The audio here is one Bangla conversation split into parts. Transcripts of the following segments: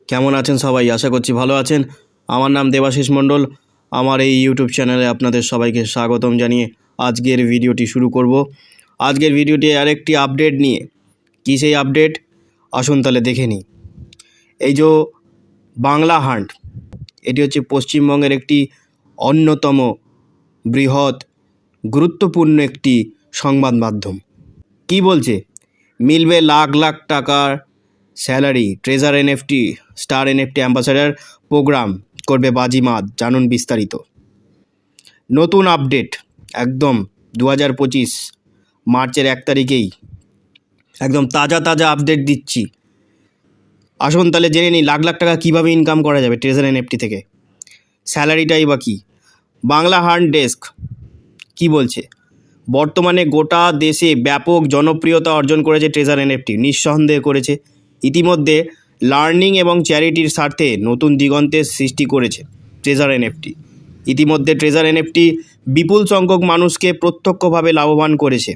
কেমন আছেন সবাই? আশা করছি ভালো আছেন। আমার নাম দেবাশিস মণ্ডল। আমার এই ইউটিউব চ্যানেলে আপনাদের সবাইকে স্বাগতম জানিয়ে আজকের ভিডিওটি শুরু করব। আজকের ভিডিওটি আরেকটি আপডেট নিয়ে। কী সেই আপডেট? আসুন তাহলে দেখে নিই। এই যে বাংলা হান্ট, এটি হচ্ছে পশ্চিমবঙ্গের একটি অন্যতম বৃহৎ গুরুত্বপূর্ণ একটি সংবাদ মাধ্যম। কি বলছে? মিলবে লাখ লাখ টাকার salary, treasure NFT, star NFT ambassador programme করবে বাজিমাত। জানুন বিস্তারিত। নতুন আপডেট একদম 2025 মার্চের 1 তারিখেই একদম তাজা তাজা আপডেট দিচ্ছি। আসুন তাহলে জেনে নিই লাখ লাখ টাকা কীভাবে ইনকাম করা যাবে ট্রেজার এনএফটি থেকে। স্যালারিটাই বা কী? বাংলা হান্ট ডেস্ক কি বলছে? বর্তমানে গোটা দেশে ব্যাপক জনপ্রিয়তা অর্জন করেছে ট্রেজার এনএফটি, নিঃসন্দেহে করেছে। ইতিমধ্যে লার্নিং এবং চ্যারিটির স্বার্থে নতুন দিগন্তের সৃষ্টি করেছে ট্রেজার এনএফটি। ইতিমধ্যে ট্রেজার এনএফটি বিপুল সংখ্যক মানুষকে প্রত্যক্ষভাবে লাভবান করেছে।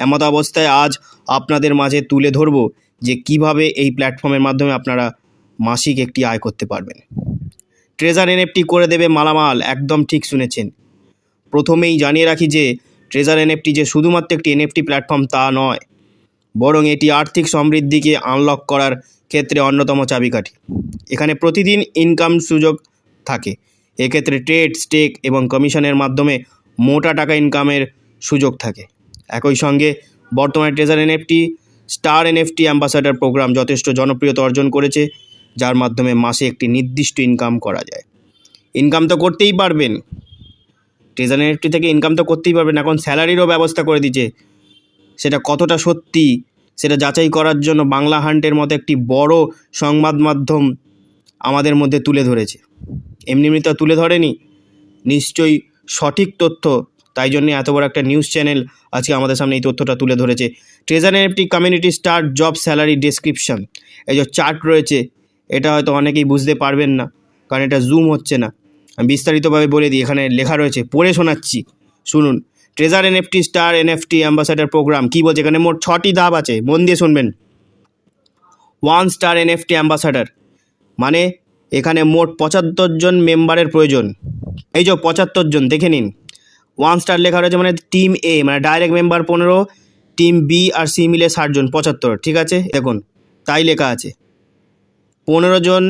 এমত অবস্থায় আজ আপনাদের মাঝে তুলে ধরব যে কিভাবে এই প্ল্যাটফর্মের মাধ্যমে আপনারা মাসিক একটি আয় করতে পারবেন। ট্রেজার এনএফটি করে দেবে মালামাল। একদম ঠিক শুনেছেন। প্রথমেই জানিয়ে রাখি যে ট্রেজার এনএফটি যে শুধুমাত্র একটি এনএফটি প্ল্যাটফর্ম তা নয়, বরং এটি আর্থিক সমৃদ্ধিকে আনলক করার ক্ষেত্রে অন্যতম চাবিকাঠি। এখানে প্রতিদিন ইনকাম সুযোগ থাকে। এক্ষেত্রে ট্রেড, স্টেক এবং কমিশনের মাধ্যমে মোটা টাকা ইনকামের সুযোগ থাকে। একই সঙ্গে বর্তমানে treasure NFT star NFT ambassador programme যথেষ্ট জনপ্রিয়তা অর্জন করেছে, যার মাধ্যমে মাসে একটি নির্দিষ্ট ইনকাম করা যায়। ইনকাম তো করতেই পারবেন, ট্রেজার এনএফটি থেকে ইনকাম তো করতেই পারবেন। এখন স্যালারিরও ব্যবস্থা করে দিচ্ছে। সেটা কতটা সত্যি সেটা যাচাই করার জন্য বাংলা হান্টের মতো একটি বড় সংবাদ মাধ্যম আমাদের মধ্যে তুলে ধরেছে। এমনি এমনি তো তুলে ধরেনি, নিশ্চয়ই সঠিক তথ্য। তাই জন্য এত বড় একটা নিউজ চ্যানেল আজকে আমাদের সামনে এই তথ্যটা তুলে ধরেছে। Treasure NFT community star job salary description, এই যে চার্ট রয়েছে, এটা হয়তো অনেকেই বুঝতে পারবেন না কারণ এটা জুম হচ্ছে না। আমি বিস্তারিতভাবে বলে দিই, এখানে লেখা রয়েছে, পড়ে শোনাচ্ছি, শুনুন। Treasure NFT star NFT ambassador program কী বলছে? এখানে মোট 6টি ধাপ আছে, মন দিয়ে শুনবেন। 1 স্টার এনএফটি অ্যাম্বাসাডার মানে এখানে মোট 75 জন মেম্বারের প্রয়োজন। এই যে 75 জন, দেখে নিন। 1 স্টার লেখা রয়েছে মানে টিম এ, মানে ডাইরেক্ট মেম্বার 15, টিম বি আর সি মিলে 60 জন, 75। ঠিক আছে, দেখুন তাই লেখা আছে। 15 জন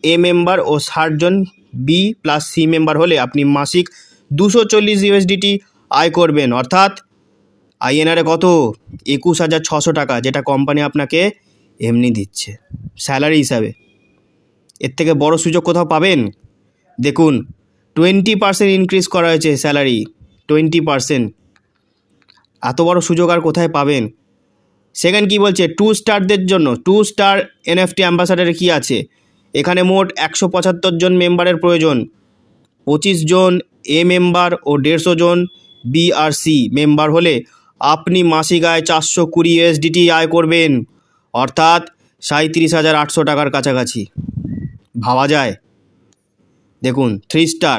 এ মেম্বার ও 60 জন বি প্লাস সি মেম্বার হলে আপনি মাসিক 240 ইউএসডিটি আয় করবেন, অর্থাৎ আইএনআরে কত? 21,600 টাকা, যেটা কোম্পানি আপনাকে এমনি দিচ্ছে স্যালারি হিসাবে। এর থেকে বড় সুযোগ কোথাও পাবেন? দেখুন 20% ইনক্রিজ করা হয়েছে স্যালারি, 20%। এত বড় সুযোগ আর কোথায় পাবেন? সেকেন্ড কি বলছে? 2 স্টারদের জন্য 2 স্টার এনএফটি অ্যাম্বাসাডারে কি আছে? এখানে মোট 175 জন মেম্বারের প্রয়োজন। 25 জন এ মেম্বার ও 150 জন বি আর সি মেম্বার হলে আপনি মাসিক আয় 420 ইউএসডিটি আয় করবেন, অর্থাৎ 37,800 টাকার কাছাকাছি। ভাবা যায়? দেখুন 3 স্টার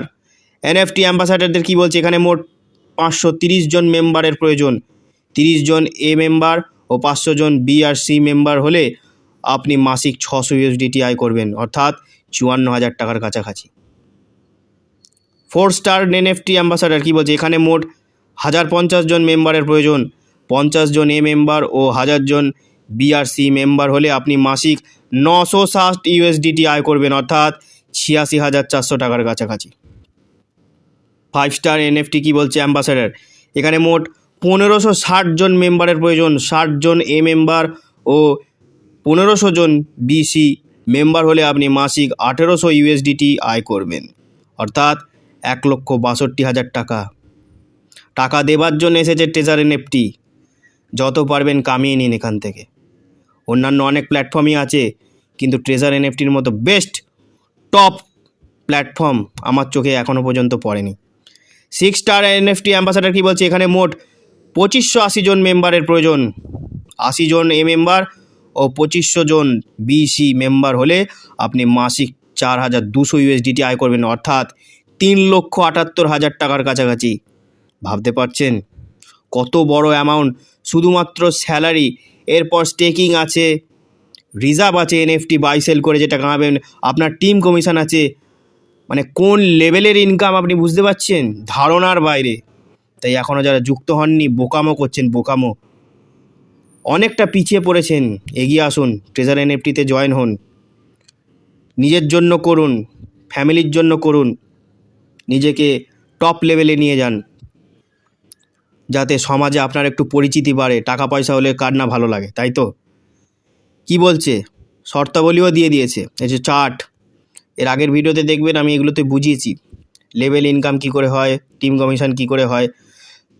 এনএফটি অ্যাম্বাসাডারদের কি বলছে? এখানে মোট 530 জন মেম্বারের প্রয়োজন। 30 জন এ মেম্বার ও 500 জন বি আর সি মেম্বার হলে আপনি মাসিক 600 ইউএসডিটি আয় করবেন, অর্থাৎ 54,000 টাকার কাছাকাছি। 4 স্টার এনএফটি অ্যাম্বাসাডার কি বলছে? এখানে মোট 1050 জন মেম্বারের প্রয়োজন। 50 জন এ মেম্বার ও 1000 জন বি আর সি মেম্বার হলে আপনি মাসিক 960 ইউএসডিটি আয় করবেন, অর্থাৎ 86,400 টাকার কাছাকাছি। 5 স্টার এনএফটি কি বলছে অ্যাম্বাসাডার? এখানে মোট 1560 জন মেম্বারের প্রয়োজন। 60 জন এ মেম্বার ও 1500 জন বিসি মেম্বার হলে আপনি মাসিক 1800 ইউএসডিটি আয় করবেন, অর্থাৎ 1,62,000 টাকা। টাকা দেবার জন্য এসেছে ট্রেজার এনএফটি। যত পারবেন কামিয়ে নিন এখান থেকে। অন্যান্য অনেক প্ল্যাটফর্মই আছে, কিন্তু ট্রেজার এনএফটির মতো বেস্ট টপ প্ল্যাটফর্ম আমার চোখে এখনও পর্যন্ত পড়েনি। 6 স্টার এনএফটি অ্যাম্বাসাডার কি বলছে? এখানে মোট 2580 জন মেম্বারের প্রয়োজন। 80 জন এ মেম্বার ও 2500 জন বিসি মেম্বার হলে আপনি মাসিক 4,200 ইউএসডিটি আয় করবেন, অর্থাৎ 3,78,000 টাকার কাছাকাছি। ভাবতে পারছেন কত বড় অ্যামাউন্ট? শুধুমাত্র স্যালারি, এরপর স্টেকিং আছে, রিজার্ভ আছে এনএফটি বাই সেল করে যেটা কামাবেন, আপনার টিম কমিশন আছে, মানে কোন লেভেলের ইনকাম আপনি বুঝতে পারছেন, ধারণার বাইরে। তাই এখনও যারা যুক্ত হননি বোকামো করছেন, বোকামো, অনেকটা পিছিয়ে পড়েছেন, এগিয়ে আসুন, ট্রেজার এনএফটিতে জয়েন হন, নিজের জন্য করুন, ফ্যামিলির জন্য করুন, নিজেকে টপ লেভেলে নিয়ে যান, যাতে সমাজে আপনার একটু পরিচিতি বাড়ে। টাকা পয়সা হলে কার না ভালো লাগে, তাই তো? কি বলছে, শর্তাবলীও দিয়ে দিয়েছে, এই যে চার্ট, এর আগের ভিডিওতে দেখবেন আমি এগুলোতে বুঝিয়েছি লেভেল ইনকাম কি করে হয়, টিম কমিশন কি করে হয়।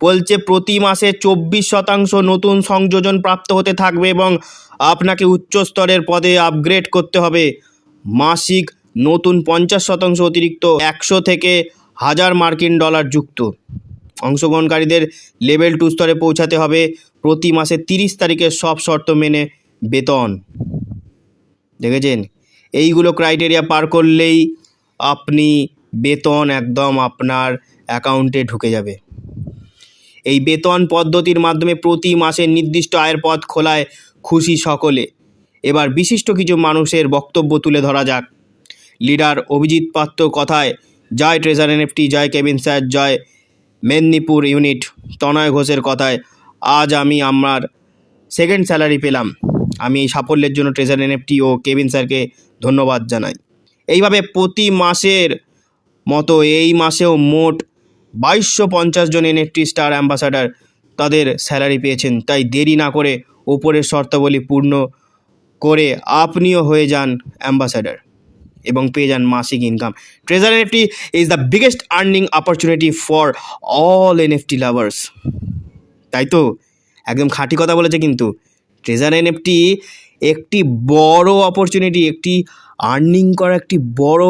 বলছে প্রতি মাসে 24% নতুন সংযোজন প্রাপ্ত হতে থাকবে এবং আপনাকে উচ্চ স্তরের পদে আপগ্রেড করতে হবে। মাসিক নতুন 50% অতিরিক্ত 100 থেকে 1000 মার্কিন ডলার যুক্ত। অংশগ্রহণকারীদের লেভেল 2 স্তরে পৌঁছাতে হবে। প্রতি মাসে 30 তারিখে সব শর্ত মেনে বেতন। দেখেছেন, এইগুলো ক্রাইটেরিয়া পার করলেই আপনি বেতন একদম আপনার অ্যাকাউন্টে ঢুকে যাবে। এই বেতন পদ্ধতির মাধ্যমে প্রতি মাসে নির্দিষ্ট আয়ের পথ খোলায় খুশি সকলে। এবার বিশিষ্ট কিছু মানুষের বক্তব্য তুলে ধরা যাক। লিডার অভিজিৎ পাত্র কথায়, জয় ট্রেজার এনএফটি, জয় কেবিন স্যার, জয় মেদিনীপুর ইউনিট। তনয় ঘোষের কথায়, আজ আমি আমার সেকেন্ড স্যালারি পেলাম। আমি এই সাফল্যের জন্য ট্রেজার এনএফটি ও কেবিন স্যারকে ধন্যবাদ জানাই। এইভাবে প্রতি মাসের মতো এই মাসেও মোট 2250 জন এনএফটি স্টার অ্যাম্বাসাডার তাদের স্যালারি পেয়েছেন। তাই দেরি না করে ওপরের শর্তাবলী পূর্ণ করে আপনিও হয়ে যান অ্যাম্বাসাডার এবং পেয়ে যান মাসিক income. Treasure NFT is the biggest earning opportunity for all NFT lovers. তাই তো, একদম খাঁটি কথা বলেছে কিন্তু। ট্রেজার এনএফটি একটি বড় অপরচুনিটি, একটি আর্নিং করা একটি বড়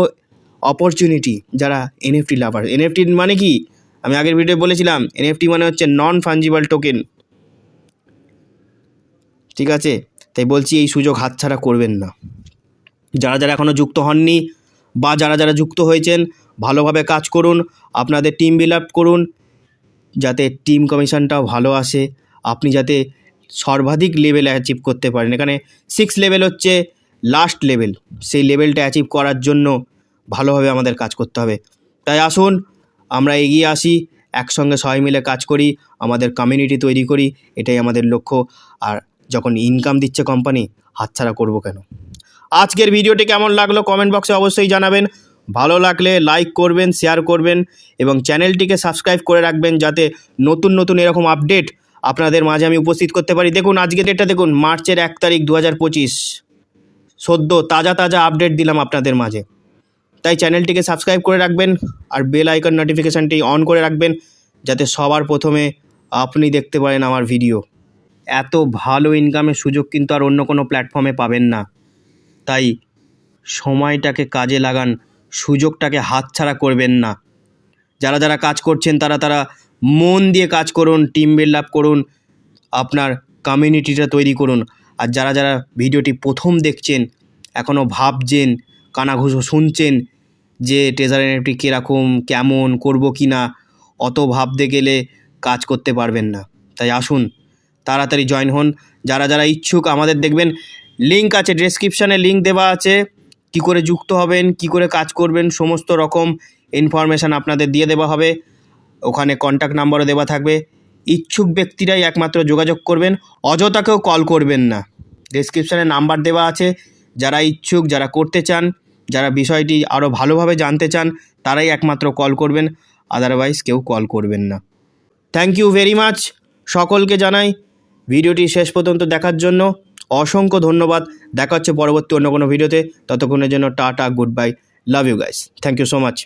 অপরচুনিটি যারা এনএফটি লাভার। এনএফটি মানে কি, আমি আগের ভিডিও বলেছিলাম, এনএফটি মানে হচ্ছে নন ফাঞ্জিবল টোকেন, ঠিক আছে? তাই বলছি এই সুযোগ হাতছাড়া করবেন না। যারা যারা এখনও যুক্ত হননি বা যারা যারা যুক্ত হয়েছেন, ভালোভাবে কাজ করুন, আপনাদের টিম বিল্ড আপ করুন, যাতে টিম কমিশনটাও ভালো আসে, আপনি যাতে সর্বাধিক লেভেল অ্যাচিভ করতে পারেন। এখানে 6 লেভেল হচ্ছে লাস্ট লেভেল, সেই লেভেলটা অ্যাচিভ করার জন্য ভালোভাবে আমাদের কাজ করতে হবে। তাই আসুন আমরা এগিয়ে আসি, একসঙ্গে সবাই মিলে কাজ করি, আমাদের কমিউনিটি তৈরি করি, এটাই আমাদের লক্ষ্য। আর যখন ইনকাম দিচ্ছে কোম্পানি, হাতছাড়া করবো কেন? আজকের ভিডিওটি কেমন লাগলো কমেন্ট বক্সে অবশ্যই জানাবেন। ভালো লাগলে লাইক করবেন, শেয়ার করবেন এবং চ্যানেলটিকে সাবস্ক্রাইব করে রাখবেন, যাতে নতুন নতুন এরকম আপডেট আপনাদের মাঝে আমি উপস্থিত করতে পারি। দেখুন আজকে ডেটটা দেখুন, মার্চের 1 তারিখ 2025, সদ্য তাজা তাজা আপডেট দিলাম আপনাদের মাঝে। তাই চ্যানেলটিকে সাবস্ক্রাইব করে রাখবেন আর বেল আইকন নোটিফিকেশানটি অন করে রাখবেন, যাতে সবার প্রথমে আপনি দেখতে পারেন আমার ভিডিও। এত ভালো ইনকামের সুযোগ কিন্তু আর অন্য কোনো প্ল্যাটফর্মে পাবেন না। তাই সময়টাকে কাজে লাগান, সুযোগটাকে হাতছাড়া করবেন না। যারা যারা কাজ করছেন তারা মন দিয়ে কাজ করুন, টিম বিল্ড আপ করুন, আপনার কমিউনিটিটা তৈরি করুন। আর যারা যারা ভিডিওটি প্রথম দেখছেন, এখনও ভাবছেন, কানাঘুষো শুনছেন যে ট্রেজার এনএফটি কীরকম, কেমন করব কি না, অত ভাবতে গেলে কাজ করতে পারবেন না। তাই আসুন তাড়াতাড়ি জয়েন হন। যারা যারা ইচ্ছুক, আমাদের দেখবেন লিঙ্ক আছে, ডেসক্রিপশানে লিঙ্ক দেওয়া আছে, কি করে যুক্ত হবেন, কি করে কাজ করবেন, সমস্ত রকম ইনফরমেশান আপনাদের দিয়ে দেওয়া হবে। ওখানে কন্ট্যাক্ট নাম্বারও দেওয়া থাকবে। ইচ্ছুক ব্যক্তিরাই একমাত্র যোগাযোগ করবেন, অযথা কেউ কল করবেন না। ডেসক্রিপশানে নাম্বার দেওয়া আছে, যারা ইচ্ছুক, যারা করতে চান, যারা বিষয়টি আরও ভালোভাবে জানতে চান, তারাই একমাত্র কল করবেন, আদারওয়াইজ কেউ কল করবেন না। থ্যাংক ইউ ভেরি মাচ, সকলকে জানাই ভিডিওটি শেষ পর্যন্ত দেখার জন্য অসংখ্য ধন্যবাদ। দেখা হচ্ছে পরবর্তী অন্য কোনো ভিডিওতে, ততক্ষণের জন্য tata, good bye, love you guys, thank you so much.